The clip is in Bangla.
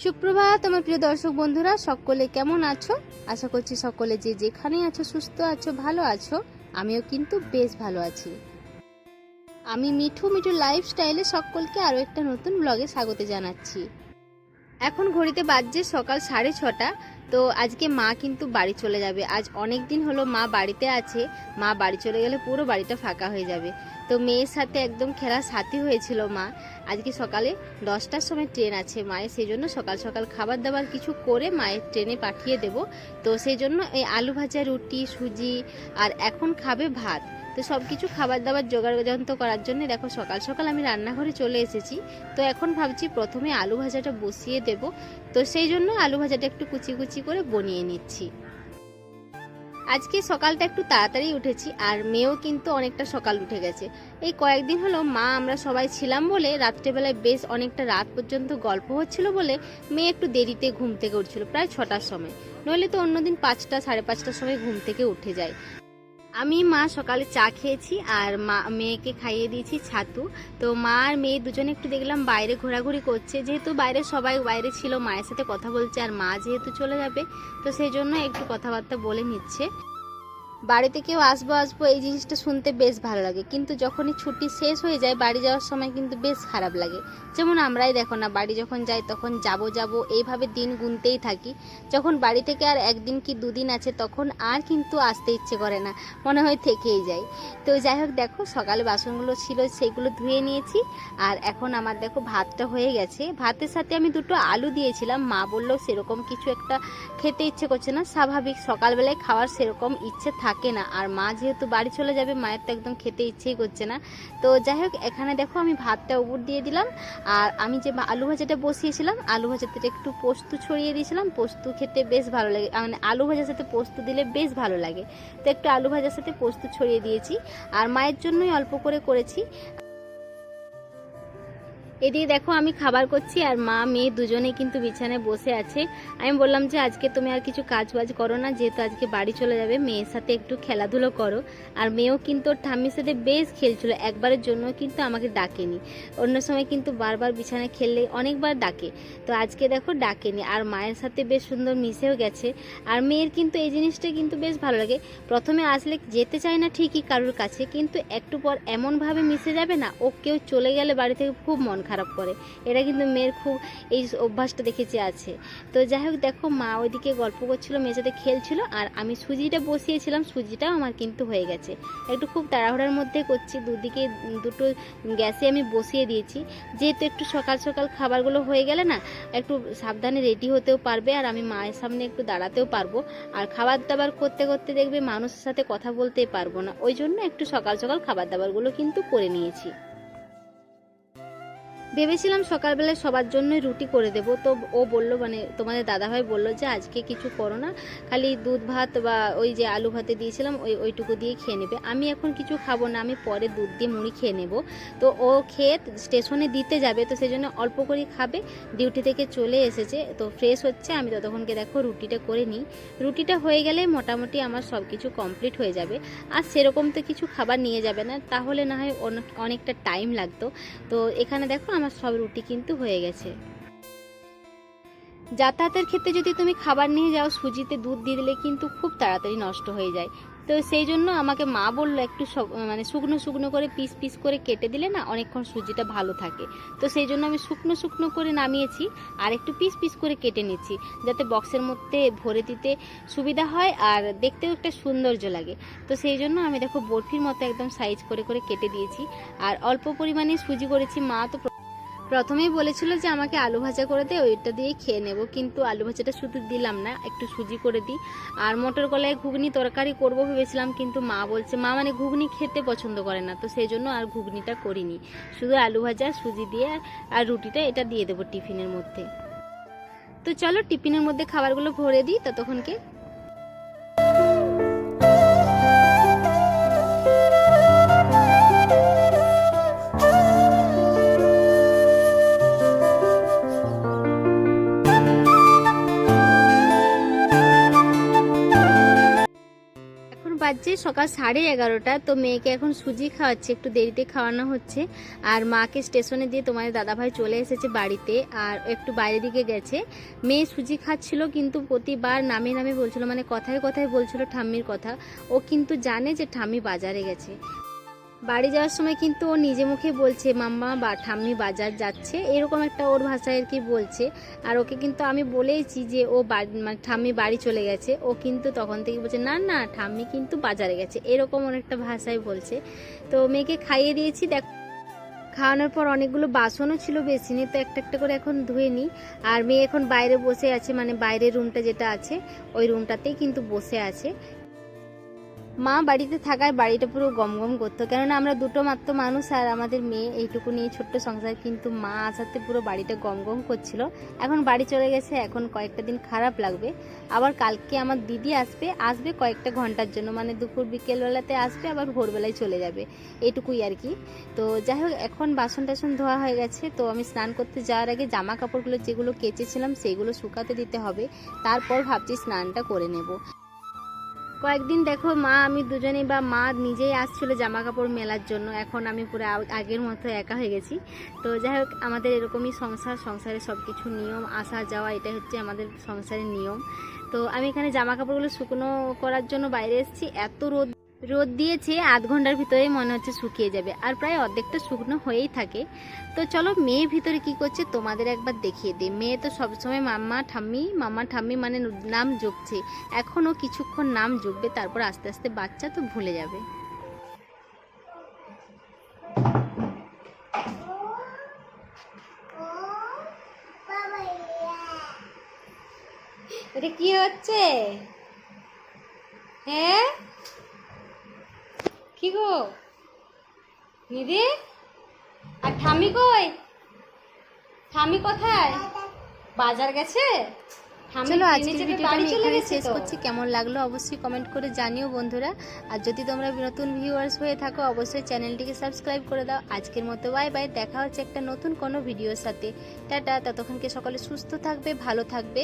সুপ্রভাত আমার প্রিয় দর্শক বন্ধুরা, সকলে কেমন আছো? আশা করছি সকলে যে যেখানে আছো সুস্থ আছো, ভালো আছো। আমিও কিন্তু বেশ ভালো আছি। আমি মিঠু লাইফস্টাইলে সকলকে আরও একটা নতুন ব্লগে স্বাগত জানাচ্ছি। এখন ঘড়িতে বাজছে সকাল 6:30। তো আজকে মা কিন্তু বাড়ি চলে যাবে। আজ অনেক দিন হলো মা বাড়িতে আছে। মা বাড়ি চলে গেলে পুরো বাড়িটা ফাঁকা হয়ে যাবে। তো মেয়ের সাথে একদম খেলার সাথী হয়েছিল মা। আজকে সকালে 10টার সময় ট্রেন আছে মায়ের, সেই জন্য সকাল সকাল খাবার দাবার কিছু করে মায়ের ট্রেনে পাঠিয়ে দেব। তো সেই জন্য এই আলু ভাজা, রুটি, সুজি আর এখন খাবে ভাত। তো সব কিছু খাবার দাবার জোগাড় যন্ত্র করার জন্য দেখো সকাল সকাল আমি রান্নাঘরে চলে এসেছি। তো এখন ভাবছি প্রথমে আলু ভাজাটা বসিয়ে দেব। তো সেই জন্য আলু ভাজাটা একটু কুচি কুচি করে বনিয়ে নিচ্ছি। আজকে সকালটা একটু তাড়াতাড়ি উঠেছি, আর মেয়েও কিন্তু অনেকটা সকাল উঠে গেছে। এই কয়েকদিন হলো মা আমরা সবাই ছিলাম বলে রাত্রেবেলায় বেশ অনেকটা রাত পর্যন্ত গল্প হচ্ছিল বলে মেয়ে একটু দেরিতে ঘুম থেকে উঠছিল, প্রায় 6টার সময়। নইলে তো অন্যদিন 5টা, 5:30টার সময় ঘুম থেকে উঠে যায়। আমি মা সকালে চা খেয়েছি আর মেয়েকে খাইয়ে দিয়েছি ছাতু। তো মা আর মেয়ে দুজনে একটু দেখলাম বাইরে ঘোরাঘুরি করছে, যেহেতু বাইরে সবাই বাইরে ছিল, মায়ের সাথে কথা বলছে। আর মা যেহেতু চলে যাবে তো সেই জন্য একটু কথাবার্তা বলে নিচ্ছে। বাড়িতে কেউ আসবো আসবো এই জিনিসটা শুনতে বেশ ভালো লাগে, কিন্তু যখনই ছুটি শেষ হয়ে যায় বাড়ি যাওয়ার সময় কিন্তু বেশ খারাপ লাগে। যেমন আমরাই দেখো না, বাড়ি যখন যাই তখন যাব এইভাবে দিন গুনতেই থাকি। যখন বাড়ি থেকে আর একদিন কি দুদিন আছে তখন আর কিন্তু আসতে ইচ্ছে করে না, মনে হয় থেকেই যায়। তো যাই হোক, দেখো সকালে বাসনগুলো ছিল সেগুলো ধুয়ে নিয়েছি। আর এখন আমার দেখো ভাতটা হয়ে গেছে। ভাতের সাথে আমি দুটো আলু দিয়েছিলাম। মা বললো সেরকম কিছু একটা খেতে ইচ্ছে করছে না, স্বাভাবিক সকালবেলায় খাওয়ার সেরকম ইচ্ছে থাকে না। আর মা যেহেতু বাড়ি চলে যাবে, মায়ের তো একদম খেতে ইচ্ছেই করছে না। তো যাই হোক, এখানে দেখো আমি ভাতটা উপর দিয়ে দিলাম। আর আমি যে আলু ভাজাটা বসিয়েছিলাম, আলু ভাজাতে একটু পোস্ত ছড়িয়ে দিয়েছিলাম। পোস্ত খেতে বেশ ভালো লাগে, মানে আলু ভাজার সাথে পোস্ত দিলে বেশ ভালো লাগে। তো একটু আলু ভাজার সাথে পোস্ত ছড়িয়ে দিয়েছি। আর মায়ের জন্যই অল্প করে করেছি। এদিকে দেখো আমি খাবার করছি আর মা মেয়ে দুজনেই কিন্তু বিছানায় বসে আছে। আমি বললাম যে আজকে তুমি আর কিছু কাজ বাজ করো না, যেহেতু আজকে বাড়ি চলে যাবে, মেয়ের সাথে একটু খেলাধুলো করো। আর মেয়েও কিন্তু ওর ঠাম্মির সাথে বেশ খেলছিল, একবারের জন্য কিন্তু আমাকে ডাকেনি। অন্য সময় কিন্তু বারবার বিছানায় খেললে অনেকবার ডাকে, তো আজকে দেখো ডাকেনি। আর মায়ের সাথে বেশ সুন্দর মিশেও গেছে। আর মেয়ের কিন্তু এই জিনিসটা কিন্তু বেশ ভালো লাগে। প্রথমে আসলে যেতে চায় না ঠিকই কারোর কাছে, কিন্তু একটু পর এমনভাবে মিশে যাবে না, ও কেউ চলে গেলে বাড়ি থেকে খুব মন খারাপ করে। এটা কিন্তু মেয়ের খুব এই অভ্যাসটা দেখেছি আছে। তো যাই হোক, দেখো মা ওইদিকে গল্প করছিল, মেয়ের সাথে খেলছিল। আর আমি সুজিটা বসিয়েছিলাম, সুজিটাও আমার কিন্তু হয়ে গেছে। একটু খুব তাড়াহুড়ার মধ্যে করছি, দুদিকে দুটো গ্যাসে আমি বসিয়ে দিয়েছি। যেহেতু একটু সকাল সকাল খাবারগুলো হয়ে গেলে না একটু সাবধানে রেডি হতেও পারবে, আর আমি মায়ের সামনে একটু দাঁড়াতেও পারবো। আর খাবার দাবার করতে করতে দেখবে মানুষের সাথে কথা বলতেই পারবো না, ওই জন্য একটু সকাল সকাল খাবার দাবারগুলো কিন্তু করে নিয়েছি। ভেবেছিলাম সকালবেলায় সবার জন্য রুটি করে দেব। তো ও বলল, মানে তোমাদের দাদাভাই বলল যে আজকে কিছু করো না, খালি দুধ ভাত বা ওই যে আলু ভাতে দিয়েছিলাম ওইটুকু দিয়ে খেয়ে নেবে। আমি এখন কিছু খাবো না, আমি পরে দুধ দিয়ে মুড়ি খেয়ে নেব। তো ও খেয়ে স্টেশনে দিতে যাবে, তো সেই জন্য অল্প করে খাবে। ডিউটি থেকে চলে এসেছে, তো ফ্রেশ হচ্ছে। আমি ততক্ষণকে দেখো রুটিটা করে নিই। রুটিটা হয়ে গেলে মোটামুটি আমার সব কিছু কমপ্লিট হয়ে যাবে। আর সেরকম তো কিছু খাবার নিয়ে যাবে না, তাহলে না হয় অনেকটা টাইম লাগতো। তো এখানে দেখো আমার সব রুটি কিন্তু হয়ে গেছে। যাতায়াতের ক্ষেত্রে যদি তুমি খাবার নিয়ে যাও, সুজিতে দুধ দিয়ে দিলে কিন্তু খুব তাড়াতাড়ি নষ্ট হয়ে যায়। তো সেই জন্য আমাকে মা বললো একটু মানে শুকনো শুকনো করে পিস পিস করে কেটে দিলে না অনেকক্ষণ সুজিটা ভালো থাকে। তো সেই জন্য আমি শুকনো শুকনো করে নামিয়েছি, আর একটু পিস পিস করে কেটে নিচ্ছি, যাতে বক্সের মধ্যে ভরে দিতে সুবিধা হয় আর দেখতেও একটা সৌন্দর্য লাগে। তো সেই জন্য আমি দেখো বরফির মতো একদম সাইজ করে করে কেটে দিয়েছি। আর অল্প পরিমাণে সুজি করেছি। মা তো প্রথমেই বলেছিল যে আমাকে আলু ভাজা করে দে, ওইটা দিয়ে খেয়ে নেব, কিন্তু আলু ভাজাটা শুধু দিলাম না, একটু সুজি করে দিই। আর মটর কলাই ঘুগনি তরকারি করব ভেবেছিলাম, কিন্তু মা বলছে, মা মানে ঘুগনি খেতে পছন্দ করে না, তো সেই জন্য আর ঘুগনিটা করিনি। শুধু আলু ভাজা সুজি দিয়ে আর রুটিটা এটা দিয়ে দেবো টিফিনের মধ্যে। তো চলো টিফিনের মধ্যে খাবারগুলো ভরে দিই ততক্ষণকে। বাজছে সকাল 11:30। তো মেয়েকে এখন সুজি খাওয়াচ্ছে, একটু দেরিতে খাওয়ানো হচ্ছে। আর মাকে স্টেশনে দিয়ে তোমাদের দাদাভাই চলে এসেছে বাড়িতে, আর একটু বাইরে দিকে গেছে। মেয়ে সুজি খাচ্ছিল, কিন্তু প্রতিবার নামে নামে বলছিল, মানে কথায় কথায় বলছিল ঠাম্মির কথা। ও কিন্তু জানে যে ঠাম্মি বাজারে গেছে। বাড়ি যাওয়ার সময় কিন্তু ও নিজে মুখে বলছে মাম্মা বা ঠাম্মি বাজার যাচ্ছে, এরকম একটা ওর ভাষায় আর কি বলছে। আর ওকে কিন্তু আমি বলেইছি যে ও মানে ঠাম্মি বাড়ি চলে গেছে, ও কিন্তু তখন থেকে বলছে না না ঠাম্মি কিন্তু বাজারে গেছে, এরকম অনেকটা ভাষায় বলছে। তো মেয়েকে খাইয়ে দিয়েছি। দেখ, খাওয়ানোর পর অনেকগুলো বাসনও ছিল, বেশি নেই, তো একটা একটা করে এখন ধুয়ে নিই। আর মেয়ে এখন বাইরে বসে আছে, মানে বাইরের রুমটা যেটা আছে ওই রুমটাতেই কিন্তু বসে আছে। মা বাড়িতে থাকায় বাড়িটা পুরো গমগম করতো, কেননা আমরা দুটো মাত্র মানুষ আর আমাদের মেয়ে, এইটুকু নিয়ে ছোট্ট সংসার। কিন্তু মা আসাতে পুরো বাড়িটা গমগম করছিল। এখন বাড়ি চলে গেছে, এখন কয়েকটা দিন খারাপ লাগবে। আবার কালকে আমার দিদি আসবে কয়েকটা ঘন্টার জন্য, মানে দুপুর বিকেলবেলাতে আসবে, আবার ভোরবেলায় চলে যাবে, এইটুকুই আর কি। তো যাই হোক, এখন বাসন টাসন ধোয়া হয়ে গেছে। তো আমি স্নান করতে যাওয়ার আগে জামা কাপড়গুলো যেগুলো কেচেছিলাম সেইগুলো শুকাতে দিতে হবে, তারপর ভাবছি স্নানটা করে নেব। কয়েকদিন দেখো মা আমি দুজনেই বা মা নিজেই আসছিল জামা কাপড় মেলার জন্য, এখন আমি পুরো আগের মতো একা হয়ে গেছি। তো যাই হোক, আমাদের এরকমই সংসারে সব কিছু নিয়ম, আসা যাওয়া, এটা হচ্ছে আমাদের সংসারের নিয়ম। তো আমি এখানে জামা কাপড়গুলো শুকনো করার জন্য বাইরে এসেছি। এত রোদ দিয়েছে, আধ ঘন্টার ভিতরেই মনে হচ্ছে শুকিয়ে যাবে, আর প্রায় অর্ধেকটা শুকনো হয়েই থাকে। তো চলো মেয়ে ভিতরে কি করছে তোমাদের একবার দেখিয়ে দিই। মেয়ে তো সবসময় মাম্মা ঠাম্মি মানে নাম জপছে। এখনও কিছুক্ষণ নাম জপবে, তারপর আস্তে আস্তে বাচ্চা তো ভুলে যাবে। এটা কি হচ্ছে? হ্যাঁ কি গো নিদি? আর ঠাম্মি কই? ঠাম্মি কোথায়? বাজার গেছে? চলো আজকের ভিডিওটা আমি এখানে শেষ করছি। কেমন লাগলো অবশ্যই কমেন্ট করে জানিও বন্ধুরা। আর যদি তোমরা নতুন ভিউয়ার্স হয়ে থাকো অবশ্যই চ্যানেলটিকে সাবস্ক্রাইব করে দাও। আজকের মতো বাই বাই, দেখা হচ্ছে একটা নতুন কোনো ভিডিওর সাথে। টাটা, ততক্ষণকে সকলে সুস্থ থাকবে, ভালো থাকবে।